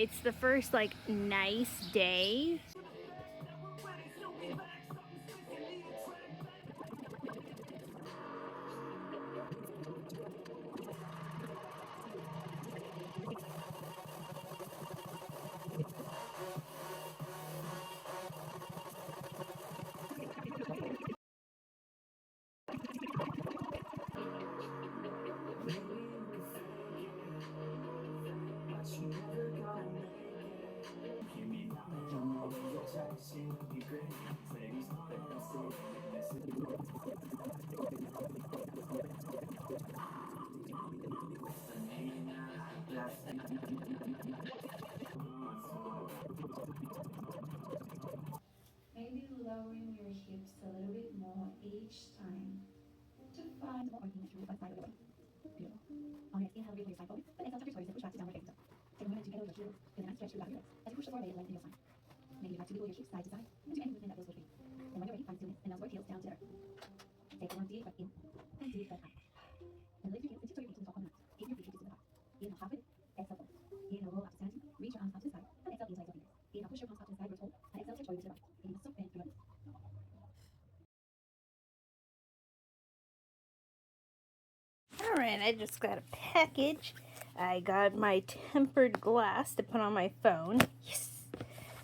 It's the first like nice day. Maybe lowering your hips a little bit more each time to find more working through one side of the body. Beautiful. On your exhale, have a breathe your side forward, but exhale, tuck your toes and push back to downward facing dog. Take a moment to pedal your heels with a nice stretch through the back of your legs. As you push the floor away, lengthen your spine. Maybe you'd like to wiggle your hips side to side and do any movement that feels good for you. Then when you're ready, find stillness and elbow heels down to the earth. Take a long deep breath in and deep breath out. And lift your heels and tiptoe your feet to the top of the mat. Keep your feet shifted to the back. Inhale halfway, exhale forward. Inhale roll up to standing, reach your arms out to the side, and exhale utilize your fingers. Inhale push your palms out to the side, roll, and exhale touch over to the right. Inhale soft bend through your knees. Alright, I just got a package. I got my tempered glass to put on my phone. Yes!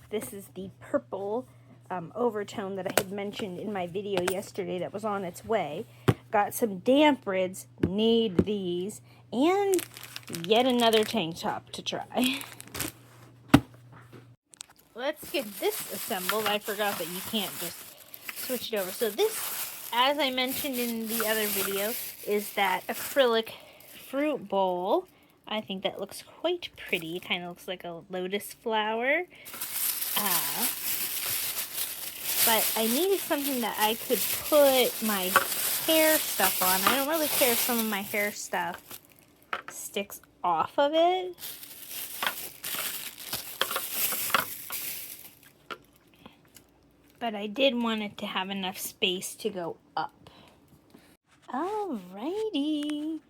This is the purple overtone that I had mentioned in my video yesterday that was on its way. Got some damp rids, need these, and yet another tank top to try. Let's get this assembled. I forgot that you can't just switch it over. So this, as I mentioned in the other video, is that acrylic fruit bowl. I think that looks quite pretty. It kind of looks like a lotus flower. But I needed something that I could put my hair stuff on. I don't really care if some of my hair stuff sticks off of it. But I did want it to have enough space to go up. Alrighty.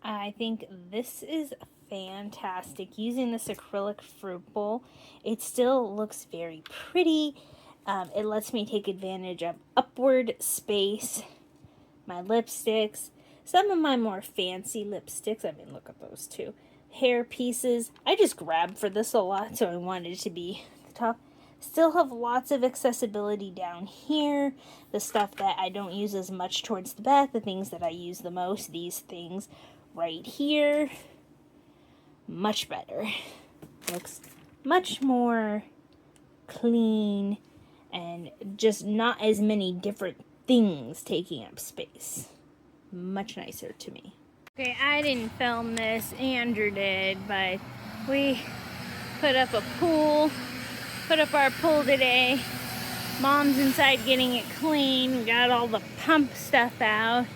I think this is fantastic. Using this acrylic fruit bowl, it still looks very pretty. It lets me take advantage of upward space. My lipsticks. Some of my more fancy lipsticks. I mean, look at those two. Hair pieces. I just grabbed for this a lot, so I wanted it to be the top. Still have lots of accessibility down here. The stuff that I don't use as much towards the back. The things that I use the most. These things right here. Much better. Looks much more clean and just not as many different things taking up space. Much nicer to me. Okay, I didn't film this, Andrew did, but we put up a pool, put up our pool today. Mom's inside getting it clean. We got all the pump stuff out.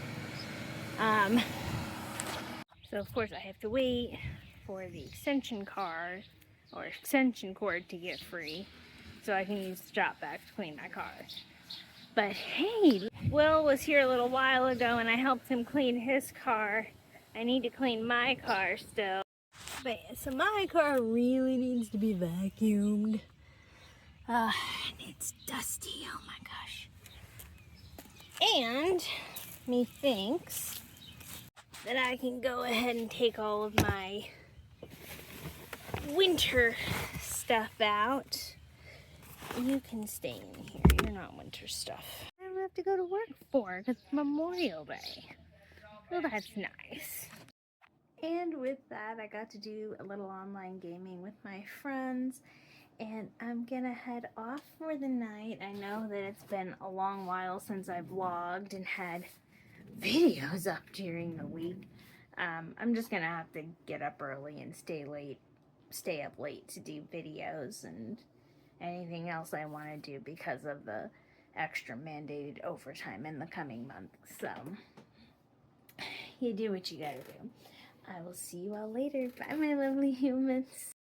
So of course I have to wait for the extension cord to get free so I can use the drop vac to clean my car. But hey, Will was here a little while ago and I helped him clean his car. I need to clean my car still. But yeah, so my car really needs to be vacuumed. And it's dusty, oh my gosh. And methinks that I can go ahead and take all of my winter stuff out. You can stay in here. You're not winter stuff. I don't have to go to work for because it's Memorial Day. Well, that's nice. And with that, I got to do a little online gaming with my friends. And I'm gonna head off for the night. I know that it's been a long while since I vlogged and had videos up during the week. I'm just gonna have to get up early and stay up late to do videos and anything else I want to do because of the extra mandated overtime in the coming month. So you do what you gotta do. I will see you all later. Bye, my lovely humans.